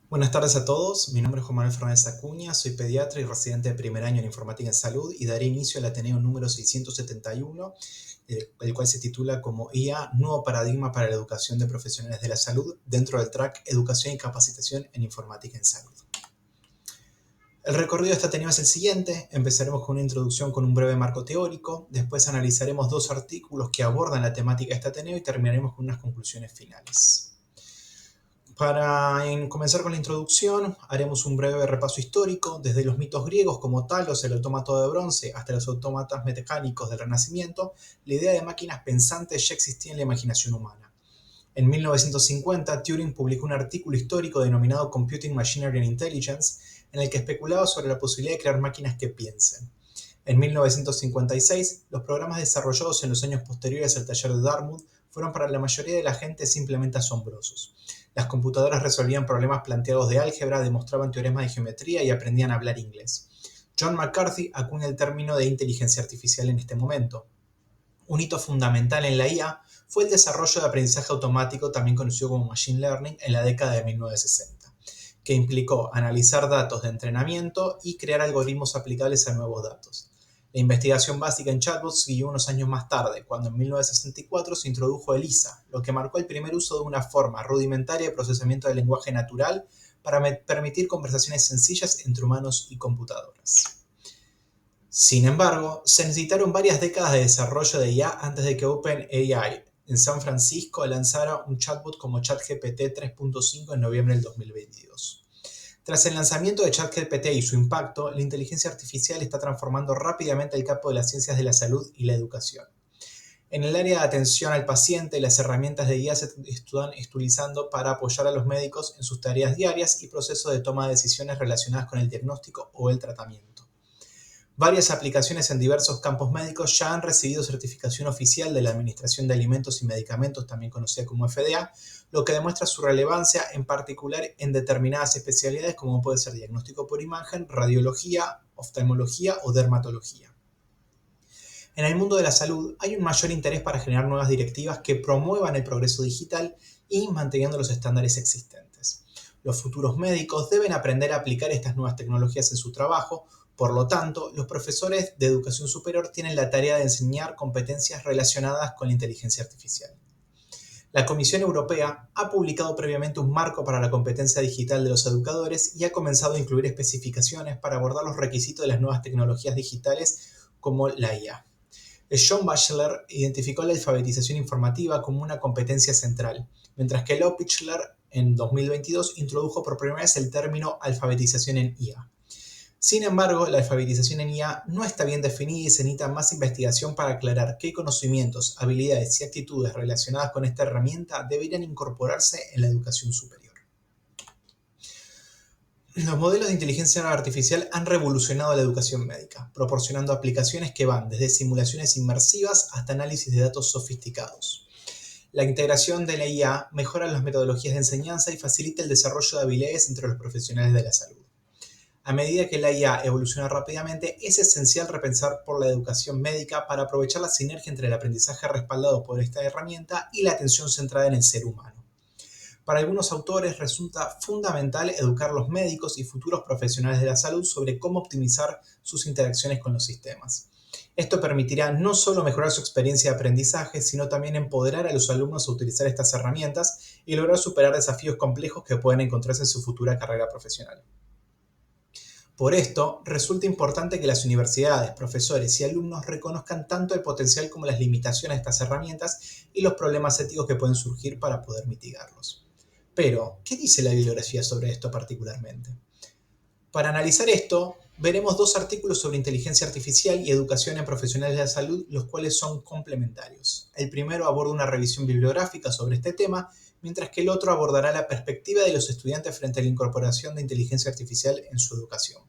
Buenas tardes a todos, mi nombre es Juan Manuel Fernández Acuña, soy pediatra y residente de primer año en Informática en Salud y daré inicio al Ateneo número 671, el cual se titula como IA, Nuevo Paradigma para la Educación de Profesionales de la Salud dentro del track Educación y Capacitación en Informática en Salud. El recorrido de este Ateneo es el siguiente: empezaremos con una introducción con un breve marco teórico, después analizaremos dos artículos que abordan la temática de este Ateneo y terminaremos con unas conclusiones finales. Para comenzar con la introducción, haremos un breve repaso histórico, desde los mitos griegos como Talos, el autómato de bronce, hasta los autómatas mecánicos del Renacimiento. La idea de máquinas pensantes ya existía en la imaginación humana. En 1950, Turing publicó un artículo histórico denominado Computing Machinery and Intelligence, en el que especulaba sobre la posibilidad de crear máquinas que piensen. En 1956, los programas desarrollados en los años posteriores al taller de Dartmouth fueron para la mayoría de la gente simplemente asombrosos. Las computadoras resolvían problemas planteados de álgebra, demostraban teoremas de geometría y aprendían a hablar inglés. John McCarthy acuña el término de inteligencia artificial en este momento. Un hito fundamental en la IA fue el desarrollo de aprendizaje automático, también conocido como Machine Learning, en la década de 1960, que implicó analizar datos de entrenamiento y crear algoritmos aplicables a nuevos datos. La investigación básica en chatbots siguió unos años más tarde, cuando en 1964 se introdujo ELIZA, lo que marcó el primer uso de una forma rudimentaria de procesamiento del lenguaje natural para permitir conversaciones sencillas entre humanos y computadoras. Sin embargo, se necesitaron varias décadas de desarrollo de IA antes de que OpenAI en San Francisco lanzara un chatbot como ChatGPT 3.5 en noviembre del 2022. Tras el lanzamiento de ChatGPT y su impacto, la inteligencia artificial está transformando rápidamente el campo de las ciencias de la salud y la educación. En el área de atención al paciente, las herramientas de IA se están utilizando para apoyar a los médicos en sus tareas diarias y procesos de toma de decisiones relacionadas con el diagnóstico o el tratamiento. Varias aplicaciones en diversos campos médicos ya han recibido certificación oficial de la Administración de Alimentos y Medicamentos, también conocida como FDA, lo que demuestra su relevancia en particular en determinadas especialidades como puede ser diagnóstico por imagen, radiología, oftalmología o dermatología. En el mundo de la salud hay un mayor interés para generar nuevas directivas que promuevan el progreso digital y manteniendo los estándares existentes. Los futuros médicos deben aprender a aplicar estas nuevas tecnologías en su trabajo. Por lo tanto, los profesores de educación superior tienen la tarea de enseñar competencias relacionadas con la inteligencia artificial. La Comisión Europea ha publicado previamente un marco para la competencia digital de los educadores y ha comenzado a incluir especificaciones para abordar los requisitos de las nuevas tecnologías digitales como la IA. John Batchelor identificó la alfabetización informativa como una competencia central, mientras que Lau Pichler en 2022 introdujo por primera vez el término alfabetización en IA. Sin embargo, la alfabetización en IA no está bien definida y se necesita más investigación para aclarar qué conocimientos, habilidades y actitudes relacionadas con esta herramienta deberían incorporarse en la educación superior. Los modelos de inteligencia artificial han revolucionado la educación médica, proporcionando aplicaciones que van desde simulaciones inmersivas hasta análisis de datos sofisticados. La integración de la IA mejora las metodologías de enseñanza y facilita el desarrollo de habilidades entre los profesionales de la salud. A medida que la IA evoluciona rápidamente, es esencial repensar por la educación médica para aprovechar la sinergia entre el aprendizaje respaldado por esta herramienta y la atención centrada en el ser humano. Para algunos autores resulta fundamental educar a los médicos y futuros profesionales de la salud sobre cómo optimizar sus interacciones con los sistemas. Esto permitirá no solo mejorar su experiencia de aprendizaje, sino también empoderar a los alumnos a utilizar estas herramientas y lograr superar desafíos complejos que pueden encontrarse en su futura carrera profesional. Por esto, resulta importante que las universidades, profesores y alumnos reconozcan tanto el potencial como las limitaciones de estas herramientas y los problemas éticos que pueden surgir para poder mitigarlos. Pero, ¿qué dice la bibliografía sobre esto particularmente? Para analizar esto, veremos dos artículos sobre inteligencia artificial y educación en profesionales de la salud, los cuales son complementarios. El primero aborda una revisión bibliográfica sobre este tema, mientras que el otro abordará la perspectiva de los estudiantes frente a la incorporación de inteligencia artificial en su educación.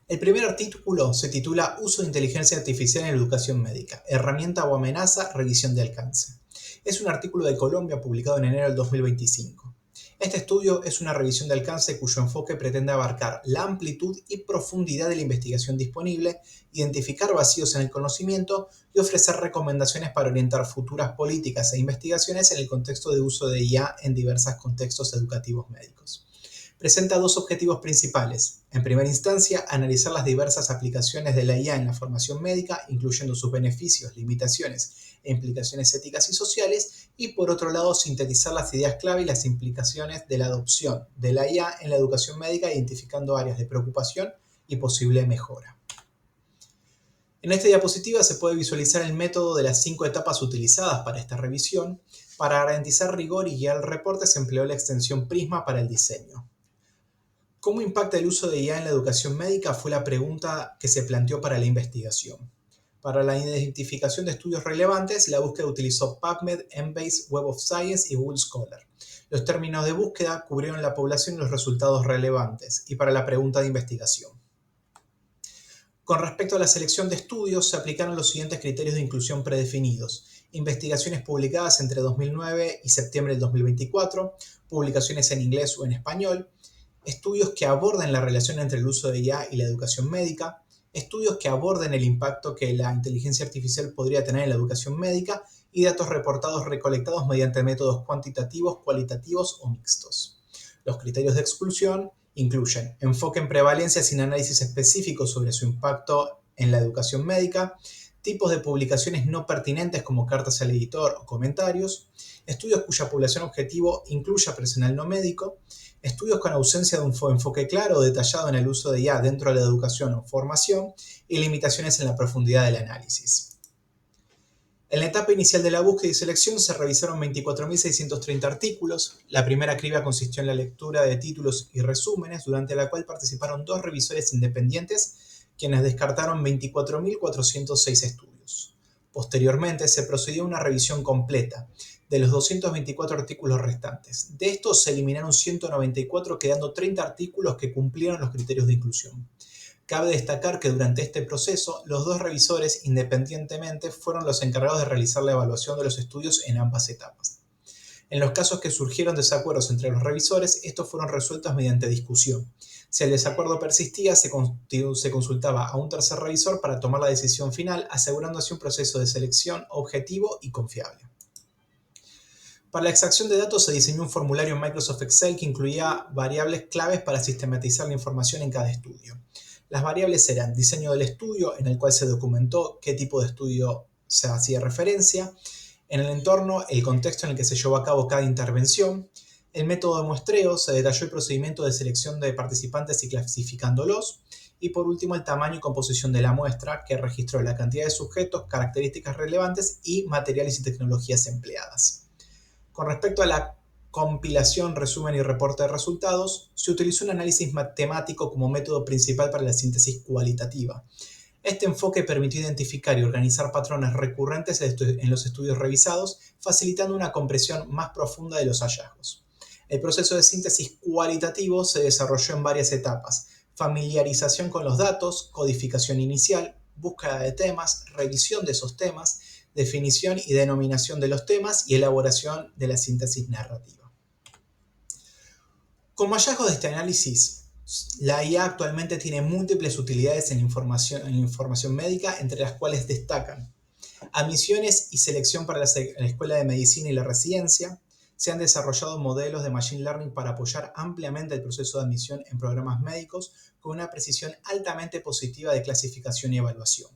El primer artículo se titula Uso de inteligencia artificial en la educación médica, herramienta o amenaza, revisión de alcance. Es un artículo de Colombia publicado en enero del 2025. Este estudio es una revisión de alcance cuyo enfoque pretende abarcar la amplitud y profundidad de la investigación disponible, identificar vacíos en el conocimiento y ofrecer recomendaciones para orientar futuras políticas e investigaciones en el contexto de uso de IA en diversos contextos educativos médicos. Presenta dos objetivos principales. En primera instancia, analizar las diversas aplicaciones de la IA en la formación médica, incluyendo sus beneficios, limitaciones e implicaciones éticas y sociales, y por otro lado, sintetizar las ideas clave y las implicaciones de la adopción de la IA en la educación médica, identificando áreas de preocupación y posible mejora. En esta diapositiva se puede visualizar el método de las 5 etapas utilizadas para esta revisión. Para garantizar rigor y guiar el reporte se empleó la extensión Prisma para el diseño. ¿Cómo impacta el uso de IA en la educación médica? Fue la pregunta que se planteó para la investigación. Para la identificación de estudios relevantes, la búsqueda utilizó PubMed, Embase, Web of Science y Google Scholar. Los términos de búsqueda cubrieron la población y los resultados relevantes, y para la pregunta de investigación. Con respecto a la selección de estudios, se aplicaron los siguientes criterios de inclusión predefinidos: investigaciones publicadas entre 2009 y septiembre del 2024, publicaciones en inglés o en español, estudios que aborden la relación entre el uso de IA y la educación médica, estudios que aborden el impacto que la inteligencia artificial podría tener en la educación médica y datos reportados recolectados mediante métodos cuantitativos, cualitativos o mixtos. Los criterios de exclusión incluyen enfoque en prevalencia sin análisis específico sobre su impacto en la educación médica, tipos de publicaciones no pertinentes como cartas al editor o comentarios, estudios cuya población objetivo incluya personal no médico, estudios con ausencia de un enfoque claro o detallado en el uso de IA dentro de la educación o formación y limitaciones en la profundidad del análisis. En la etapa inicial de la búsqueda y selección se revisaron 24.630 artículos. La primera criba consistió en la lectura de títulos y resúmenes, durante la cual participaron 2 revisores independientes, quienes descartaron 24.406 estudios. Posteriormente se procedió a una revisión completa de los 224 artículos restantes. De estos se eliminaron 194, quedando 30 artículos que cumplieron los criterios de inclusión. Cabe destacar que durante este proceso, los 2 revisores independientemente fueron los encargados de realizar la evaluación de los estudios en ambas etapas. En los casos que surgieron desacuerdos entre los revisores, estos fueron resueltos mediante discusión. Si el desacuerdo persistía, se consultaba a un tercer revisor para tomar la decisión final, asegurando así un proceso de selección objetivo y confiable. Para la extracción de datos se diseñó un formulario en Microsoft Excel que incluía variables claves para sistematizar la información en cada estudio. Las variables eran diseño del estudio, en el cual se documentó qué tipo de estudio se hacía referencia, en el entorno, el contexto en el que se llevó a cabo cada intervención, el método de muestreo, se detalló el procedimiento de selección de participantes y clasificándolos, y por último el tamaño y composición de la muestra, que registró la cantidad de sujetos, características relevantes y materiales y tecnologías empleadas. Con respecto a la compilación, resumen y reporte de resultados, se utilizó un análisis matemático como método principal para la síntesis cualitativa. Este enfoque permitió identificar y organizar patrones recurrentes en los estudios revisados, facilitando una comprensión más profunda de los hallazgos. El proceso de síntesis cualitativo se desarrolló en varias etapas: familiarización con los datos, codificación inicial, búsqueda de temas, revisión de esos temas, definición y denominación de los temas y elaboración de la síntesis narrativa. Como hallazgo de este análisis, la IA actualmente tiene múltiples utilidades en la información médica, entre las cuales destacan admisiones y selección para la Escuela de Medicina y la Residencia. Se han desarrollado modelos de Machine Learning para apoyar ampliamente el proceso de admisión en programas médicos con una precisión altamente positiva de clasificación y evaluación.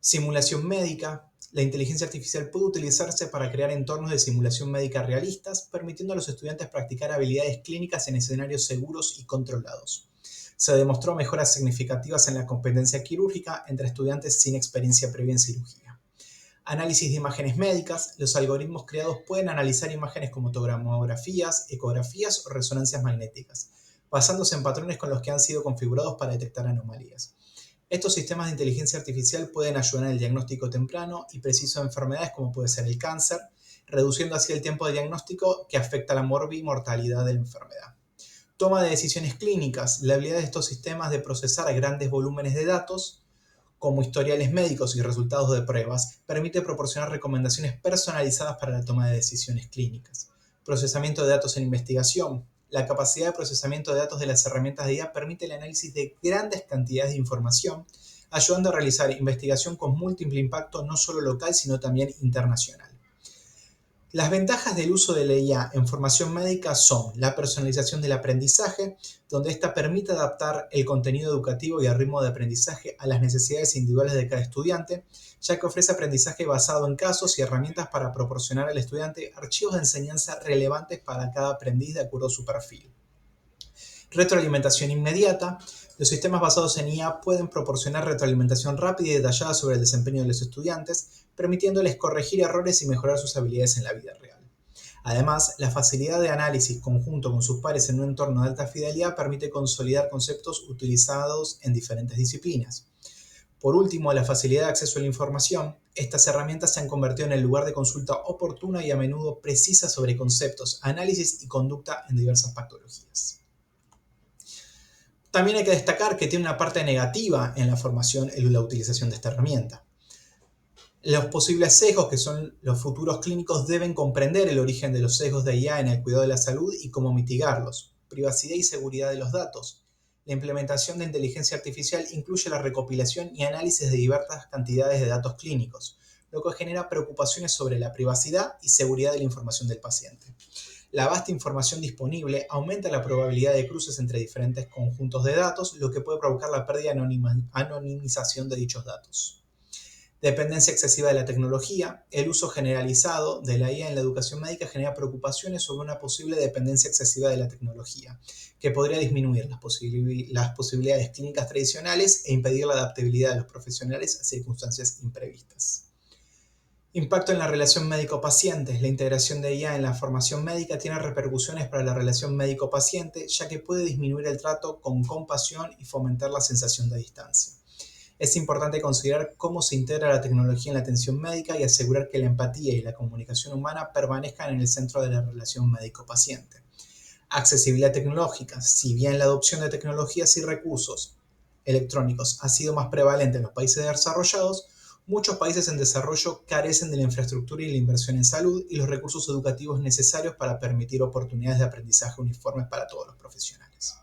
Simulación médica. La inteligencia artificial puede utilizarse para crear entornos de simulación médica realistas, permitiendo a los estudiantes practicar habilidades clínicas en escenarios seguros y controlados. Se demostró mejoras significativas en la competencia quirúrgica entre estudiantes sin experiencia previa en cirugía. Análisis de imágenes médicas. Los algoritmos creados pueden analizar imágenes como tomografías, ecografías o resonancias magnéticas, basándose en patrones con los que han sido configurados para detectar anomalías. Estos sistemas de inteligencia artificial pueden ayudar en el diagnóstico temprano y preciso de enfermedades como puede ser el cáncer, reduciendo así el tiempo de diagnóstico que afecta la mortalidad de la enfermedad. Toma de decisiones clínicas. La habilidad de estos sistemas de procesar grandes volúmenes de datos, como historiales médicos y resultados de pruebas, permite proporcionar recomendaciones personalizadas para la toma de decisiones clínicas. Procesamiento de datos en investigación. La capacidad de procesamiento de datos de las herramientas de IA permite el análisis de grandes cantidades de información, ayudando a realizar investigación con múltiple impacto no solo local, sino también internacional. Las ventajas del uso de la IA en formación médica son la personalización del aprendizaje, donde ésta permite adaptar el contenido educativo y el ritmo de aprendizaje a las necesidades individuales de cada estudiante, ya que ofrece aprendizaje basado en casos y herramientas para proporcionar al estudiante archivos de enseñanza relevantes para cada aprendiz de acuerdo a su perfil. Retroalimentación inmediata. Los sistemas basados en IA pueden proporcionar retroalimentación rápida y detallada sobre el desempeño de los estudiantes, permitiéndoles corregir errores y mejorar sus habilidades en la vida real. Además, la facilidad de análisis conjunto con sus pares en un entorno de alta fidelidad permite consolidar conceptos utilizados en diferentes disciplinas. Por último, la facilidad de acceso a la información. Estas herramientas se han convertido en el lugar de consulta oportuna y a menudo precisa sobre conceptos, análisis y conducta en diversas patologías. También hay que destacar que tiene una parte negativa en la formación y la utilización de esta herramienta. Los posibles sesgos, que son los futuros clínicos, deben comprender el origen de los sesgos de IA en el cuidado de la salud y cómo mitigarlos. Privacidad y seguridad de los datos. La implementación de inteligencia artificial incluye la recopilación y análisis de diversas cantidades de datos clínicos, lo que genera preocupaciones sobre la privacidad y seguridad de la información del paciente. La vasta información disponible aumenta la probabilidad de cruces entre diferentes conjuntos de datos, lo que puede provocar la pérdida de anonimización de dichos datos. Dependencia excesiva de la tecnología. El uso generalizado de la IA en la educación médica genera preocupaciones sobre una posible dependencia excesiva de la tecnología, que podría disminuir las posibilidades clínicas tradicionales e impedir la adaptabilidad de los profesionales a circunstancias imprevistas. Impacto en la relación médico-paciente. La integración de IA en la formación médica tiene repercusiones para la relación médico-paciente, ya que puede disminuir el trato con compasión y fomentar la sensación de distancia. Es importante considerar cómo se integra la tecnología en la atención médica y asegurar que la empatía y la comunicación humana permanezcan en el centro de la relación médico-paciente. Accesibilidad tecnológica. Si bien la adopción de tecnologías y recursos electrónicos ha sido más prevalente en los países desarrollados, muchos países en desarrollo carecen de la infraestructura y la inversión en salud y los recursos educativos necesarios para permitir oportunidades de aprendizaje uniformes para todos los profesionales.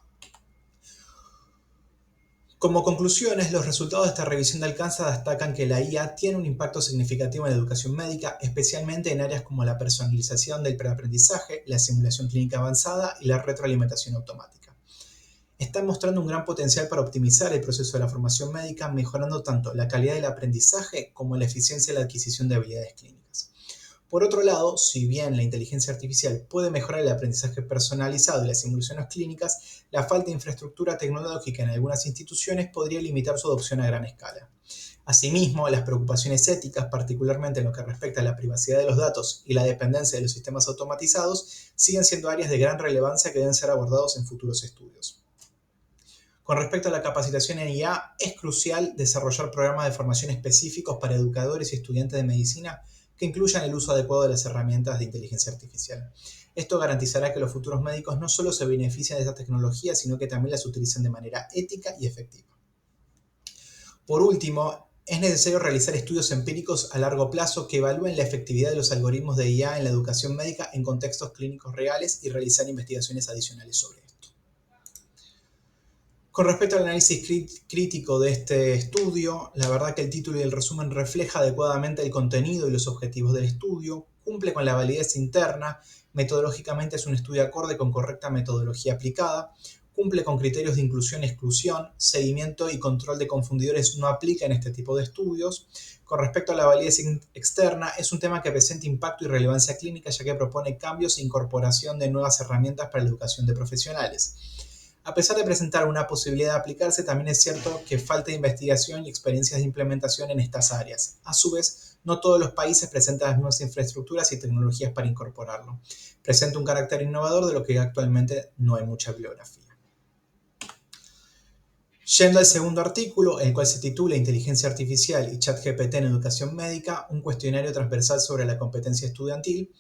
Como conclusiones, los resultados de esta revisión de alcance destacan que la IA tiene un impacto significativo en la educación médica, especialmente en áreas como la personalización del preaprendizaje, la simulación clínica avanzada y la retroalimentación automática. Están mostrando un gran potencial para optimizar el proceso de la formación médica, mejorando tanto la calidad del aprendizaje como la eficiencia de la adquisición de habilidades clínicas. Por otro lado, si bien la inteligencia artificial puede mejorar el aprendizaje personalizado y las simulaciones clínicas, la falta de infraestructura tecnológica en algunas instituciones podría limitar su adopción a gran escala. Asimismo, las preocupaciones éticas, particularmente en lo que respecta a la privacidad de los datos y la dependencia de los sistemas automatizados, siguen siendo áreas de gran relevancia que deben ser abordados en futuros estudios. Con respecto a la capacitación en IA, es crucial desarrollar programas de formación específicos para educadores y estudiantes de medicina que incluyan el uso adecuado de las herramientas de inteligencia artificial. Esto garantizará que los futuros médicos no solo se beneficien de esta tecnología, sino que también las utilicen de manera ética y efectiva. Por último, es necesario realizar estudios empíricos a largo plazo que evalúen la efectividad de los algoritmos de IA en la educación médica en contextos clínicos reales y realizar investigaciones adicionales sobre esto. Con respecto al análisis crítico de este estudio, la verdad que el título y el resumen refleja adecuadamente el contenido y los objetivos del estudio, cumple con la validez interna, metodológicamente es un estudio acorde con correcta metodología aplicada, cumple con criterios de inclusión y exclusión, seguimiento y control de confundidores no aplica en este tipo de estudios. Con respecto a la validez externa, es un tema que presenta impacto y relevancia clínica, ya que propone cambios e incorporación de nuevas herramientas para la educación de profesionales. A pesar de presentar una posibilidad de aplicarse, también es cierto que falta investigación y experiencias de implementación en estas áreas. A su vez, no todos los países presentan las nuevas infraestructuras y tecnologías para incorporarlo. Presenta un carácter innovador de lo que actualmente no hay mucha bibliografía. Yendo al segundo artículo, el cual se titula Inteligencia Artificial y ChatGPT en Educación Médica, un cuestionario transversal sobre la competencia estudiantil,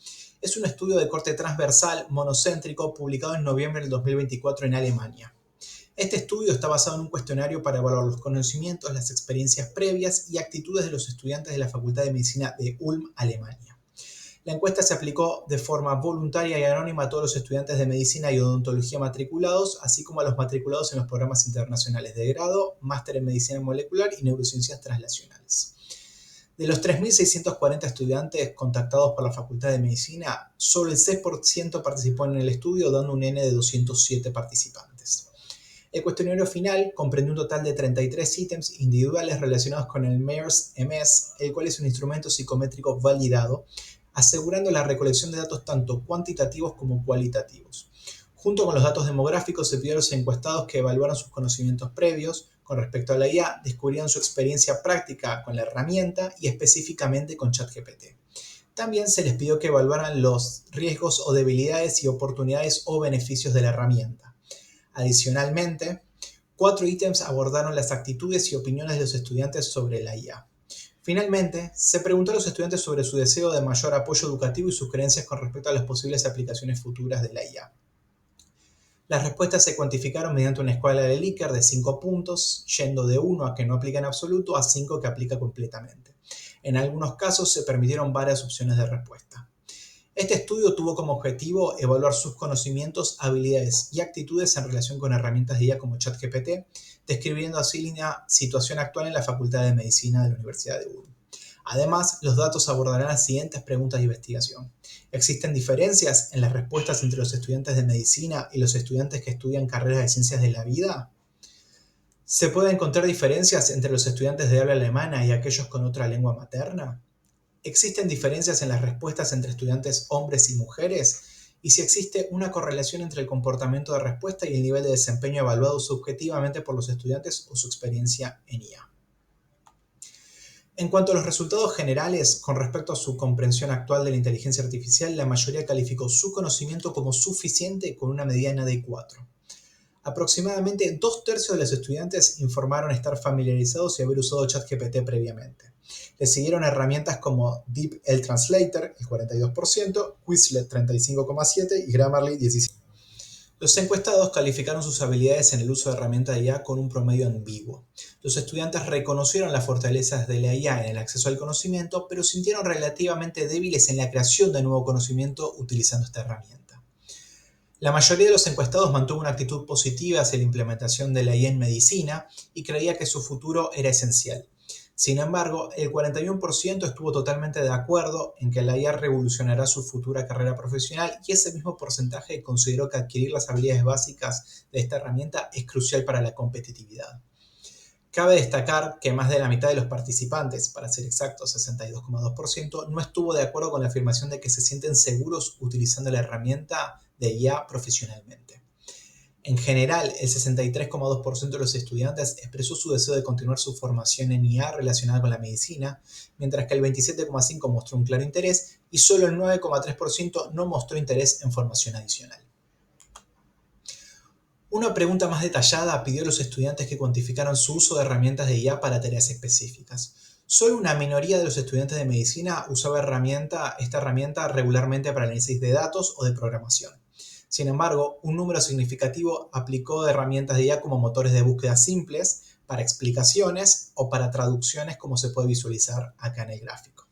es un estudio de corte transversal, monocéntrico, publicado en noviembre del 2024 en Alemania. Este estudio está basado en un cuestionario para evaluar los conocimientos, las experiencias previas y actitudes de los estudiantes de la Facultad de Medicina de Ulm, Alemania. La encuesta se aplicó de forma voluntaria y anónima a todos los estudiantes de medicina y odontología matriculados, así como a los matriculados en los programas internacionales de grado, máster en medicina molecular y neurociencias translacionales. De los 3.640 estudiantes contactados por la Facultad de Medicina, solo el 6% participó en el estudio, dando un N de 207 participantes. El cuestionario final comprendió un total de 33 ítems individuales relacionados con el MAERS-MS, el cual es un instrumento psicométrico validado, asegurando la recolección de datos tanto cuantitativos como cualitativos. Junto con los datos demográficos, se pidió a los encuestados que evaluaran sus conocimientos previos con respecto a la IA, descubrieran su experiencia práctica con la herramienta y específicamente con ChatGPT. También se les pidió que evaluaran los riesgos o debilidades y oportunidades o beneficios de la herramienta. Adicionalmente, 4 ítems abordaron las actitudes y opiniones de los estudiantes sobre la IA. Finalmente, se preguntó a los estudiantes sobre su deseo de mayor apoyo educativo y sus creencias con respecto a las posibles aplicaciones futuras de la IA. Las respuestas se cuantificaron mediante una escala de Likert de 5 puntos, yendo de 1 a que no aplica en absoluto a 5 que aplica completamente. En algunos casos se permitieron varias opciones de respuesta. Este estudio tuvo como objetivo evaluar sus conocimientos, habilidades y actitudes en relación con herramientas de IA como ChatGPT, describiendo así la situación actual en la Facultad de Medicina de la Universidad de Ulm. Además, los datos abordarán las siguientes preguntas de investigación. ¿Existen diferencias en las respuestas entre los estudiantes de medicina y los estudiantes que estudian carreras de ciencias de la vida? ¿Se pueden encontrar diferencias entre los estudiantes de habla alemana y aquellos con otra lengua materna? ¿Existen diferencias en las respuestas entre estudiantes hombres y mujeres? Y si existe una correlación entre el comportamiento de respuesta y el nivel de desempeño evaluado subjetivamente por los estudiantes o su experiencia en IA. En cuanto a los resultados generales con respecto a su comprensión actual de la inteligencia artificial, la mayoría calificó su conocimiento como suficiente con una mediana de 4. Aproximadamente 2/3 de los estudiantes informaron estar familiarizados y haber usado ChatGPT previamente. Le siguieron herramientas como DeepL Translator, el 42%, Quizlet 35,7% y Grammarly 17%. Los encuestados calificaron sus habilidades en el uso de herramientas de IA con un promedio ambiguo. Los estudiantes reconocieron las fortalezas de la IA en el acceso al conocimiento, pero sintieron relativamente débiles en la creación de nuevo conocimiento utilizando esta herramienta. La mayoría de los encuestados mantuvo una actitud positiva hacia la implementación de la IA en medicina y creía que su futuro era esencial. Sin embargo, el 41% estuvo totalmente de acuerdo en que la IA revolucionará su futura carrera profesional y ese mismo porcentaje consideró que adquirir las habilidades básicas de esta herramienta es crucial para la competitividad. Cabe destacar que más de la mitad de los participantes, para ser exactos 62,2%, no estuvo de acuerdo con la afirmación de que se sienten seguros utilizando la herramienta de IA profesionalmente. En general, el 63,2% de los estudiantes expresó su deseo de continuar su formación en IA relacionada con la medicina, mientras que el 27,5% mostró un claro interés y solo el 9,3% no mostró interés en formación adicional. Una pregunta más detallada pidió a los estudiantes que cuantificaran su uso de herramientas de IA para tareas específicas. Solo una minoría de los estudiantes de medicina usaba esta herramienta regularmente para análisis de datos o de programación. Sin embargo, un número significativo aplicó herramientas de IA como motores de búsqueda simples, para explicaciones o para traducciones, como se puede visualizar acá en el gráfico.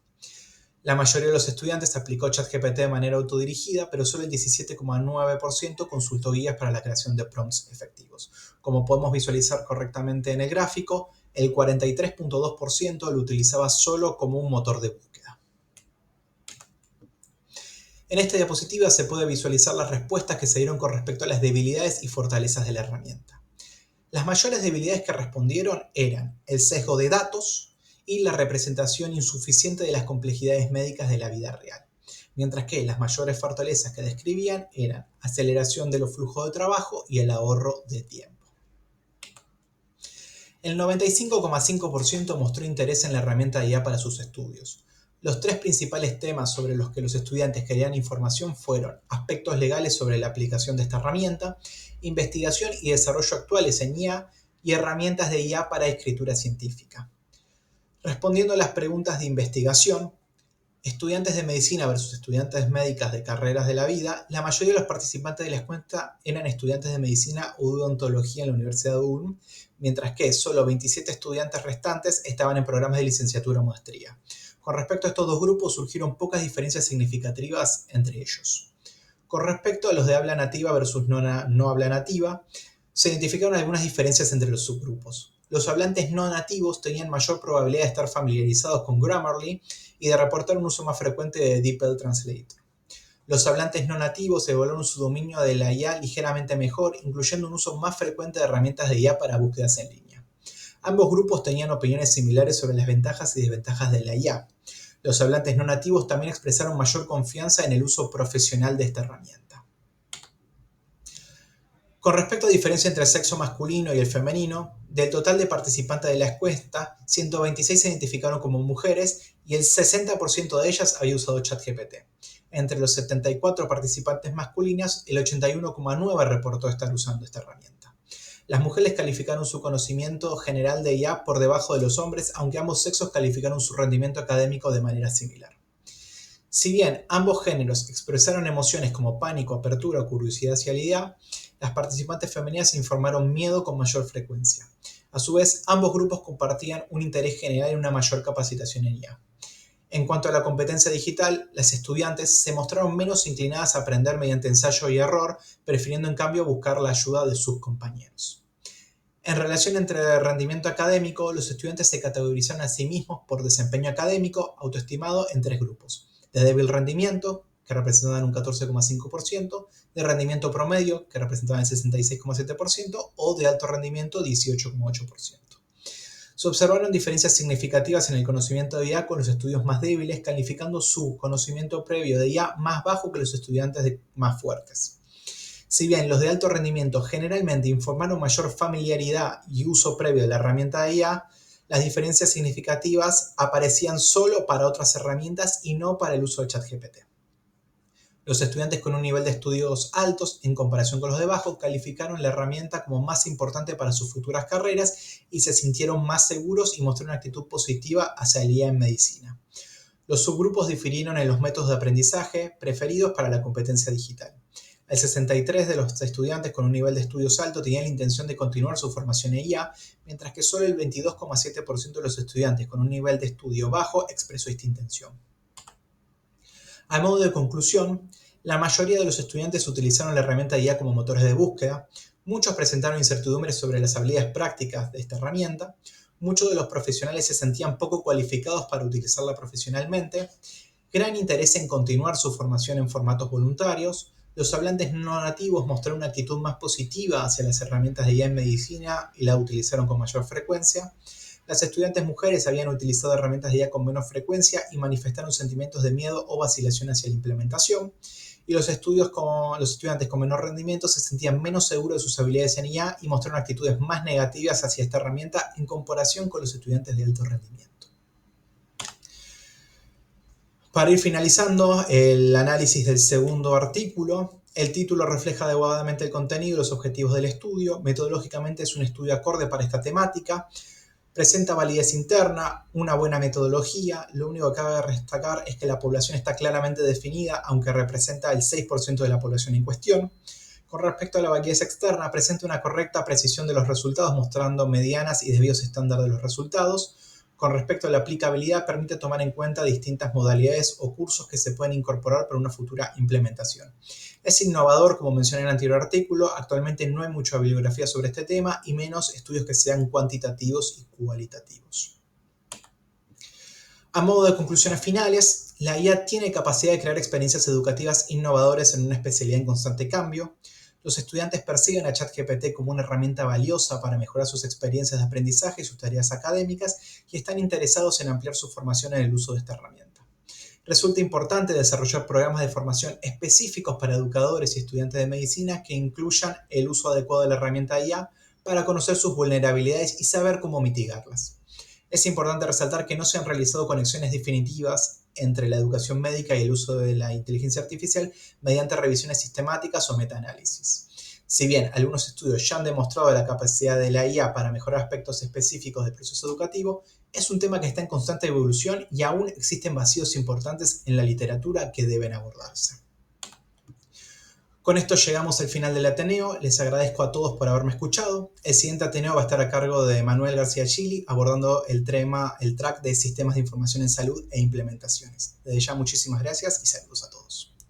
La mayoría de los estudiantes aplicó ChatGPT de manera autodirigida, pero solo el 17,9% consultó guías para la creación de prompts efectivos. Como podemos visualizar correctamente en el gráfico, el 43,2% lo utilizaba solo como un motor de búsqueda. En esta diapositiva se puede visualizar las respuestas que se dieron con respecto a las debilidades y fortalezas de la herramienta. Las mayores debilidades que respondieron eran el sesgo de datos y la representación insuficiente de las complejidades médicas de la vida real, mientras que las mayores fortalezas que describían eran aceleración de los flujos de trabajo y el ahorro de tiempo. El 95,5% mostró interés en la herramienta de IA para sus estudios. Los 3 principales temas sobre los que los estudiantes querían información fueron aspectos legales sobre la aplicación de esta herramienta, investigación y desarrollo actuales en IA y herramientas de IA para escritura científica. Respondiendo a las preguntas de investigación, estudiantes de medicina versus estudiantes médicas de carreras de la vida, la mayoría de los participantes de la encuesta eran estudiantes de medicina o odontología en la Universidad de Ulm, mientras que solo 27 estudiantes restantes estaban en programas de licenciatura o maestría. Con respecto a estos dos grupos surgieron pocas diferencias significativas entre ellos. Con respecto a los de habla nativa versus no habla nativa, se identificaron algunas diferencias entre los subgrupos. Los hablantes no nativos tenían mayor probabilidad de estar familiarizados con Grammarly y de reportar un uso más frecuente de DeepL Translator. Los hablantes no nativos evaluaron su dominio de la IA ligeramente mejor, incluyendo un uso más frecuente de herramientas de IA para búsquedas en línea. Ambos grupos tenían opiniones similares sobre las ventajas y desventajas de la IA. Los hablantes no nativos también expresaron mayor confianza en el uso profesional de esta herramienta. Con respecto a diferencia entre el sexo masculino y el femenino, del total de participantes de la encuesta, 126 se identificaron como mujeres y el 60% de ellas había usado ChatGPT. Entre los 74 participantes masculinas, el 81,9% reportó estar usando esta herramienta. Las mujeres calificaron su conocimiento general de IA por debajo de los hombres, aunque ambos sexos calificaron su rendimiento académico de manera similar. Si bien ambos géneros expresaron emociones como pánico, apertura o curiosidad hacia la IA, las participantes femeninas informaron miedo con mayor frecuencia. A su vez, ambos grupos compartían un interés general en una mayor capacitación en IA. En cuanto a la competencia digital, las estudiantes se mostraron menos inclinadas a aprender mediante ensayo y error, prefiriendo en cambio buscar la ayuda de sus compañeros. En relación entre rendimiento académico, los estudiantes se categorizaron a sí mismos por desempeño académico autoestimado en tres grupos: de débil rendimiento, que representaban un 14,5%, de rendimiento promedio, que representaban el 66,7%, o de alto rendimiento, 18,8%. Se observaron diferencias significativas en el conocimiento de IA con los estudios más débiles, calificando su conocimiento previo de IA más bajo que los estudiantes más fuertes. Si bien los de alto rendimiento generalmente informaron mayor familiaridad y uso previo de la herramienta de IA, las diferencias significativas aparecían solo para otras herramientas y no para el uso de ChatGPT. Los estudiantes con un nivel de estudios altos en comparación con los de bajo calificaron la herramienta como más importante para sus futuras carreras y se sintieron más seguros y mostraron una actitud positiva hacia el IA en medicina. Los subgrupos difirieron en los métodos de aprendizaje preferidos para la competencia digital. El 63% de los estudiantes con un nivel de estudios alto tenían la intención de continuar su formación en IA, mientras que solo el 22,7% de los estudiantes con un nivel de estudio bajo expresó esta intención. A modo de conclusión, la mayoría de los estudiantes utilizaron la herramienta de IA como motores de búsqueda, muchos presentaron incertidumbres sobre las habilidades prácticas de esta herramienta, muchos de los profesionales se sentían poco cualificados para utilizarla profesionalmente, gran interés en continuar su formación en formatos voluntarios, los hablantes no nativos mostraron una actitud más positiva hacia las herramientas de IA en medicina y la utilizaron con mayor frecuencia. Las estudiantes mujeres habían utilizado herramientas de IA con menos frecuencia y manifestaron sentimientos de miedo o vacilación hacia la implementación. Y los estudiantes con menor rendimiento se sentían menos seguros de sus habilidades en IA y mostraron actitudes más negativas hacia esta herramienta en comparación con los estudiantes de alto rendimiento. Para ir finalizando el análisis del segundo artículo, el título refleja adecuadamente el contenido y los objetivos del estudio. Metodológicamente es un estudio acorde para esta temática. Presenta validez interna, una buena metodología. Lo único que cabe destacar es que la población está claramente definida, aunque representa el 6% de la población en cuestión. Con respecto a la validez externa, presenta una correcta precisión de los resultados, mostrando medianas y desvíos estándar de los resultados. Con respecto a la aplicabilidad, permite tomar en cuenta distintas modalidades o cursos que se pueden incorporar para una futura implementación. Es innovador, como mencioné en el anterior artículo. Actualmente no hay mucha bibliografía sobre este tema y menos estudios que sean cuantitativos y cualitativos. A modo de conclusiones finales, la IA tiene capacidad de crear experiencias educativas innovadoras en una especialidad en constante cambio. Los estudiantes perciben a ChatGPT como una herramienta valiosa para mejorar sus experiencias de aprendizaje y sus tareas académicas y están interesados en ampliar su formación en el uso de esta herramienta. Resulta importante desarrollar programas de formación específicos para educadores y estudiantes de medicina que incluyan el uso adecuado de la herramienta IA para conocer sus vulnerabilidades y saber cómo mitigarlas. Es importante resaltar que no se han realizado conexiones definitivas entre la educación médica y el uso de la inteligencia artificial mediante revisiones sistemáticas o metaanálisis. Si bien algunos estudios ya han demostrado la capacidad de la IA para mejorar aspectos específicos del proceso educativo, es un tema que está en constante evolución y aún existen vacíos importantes en la literatura que deben abordarse. Con esto llegamos al final del Ateneo, les agradezco a todos por haberme escuchado. El siguiente Ateneo va a estar a cargo de Manuel García Chili, abordando el track de sistemas de información en salud e implementaciones. Desde ya muchísimas gracias y saludos a todos.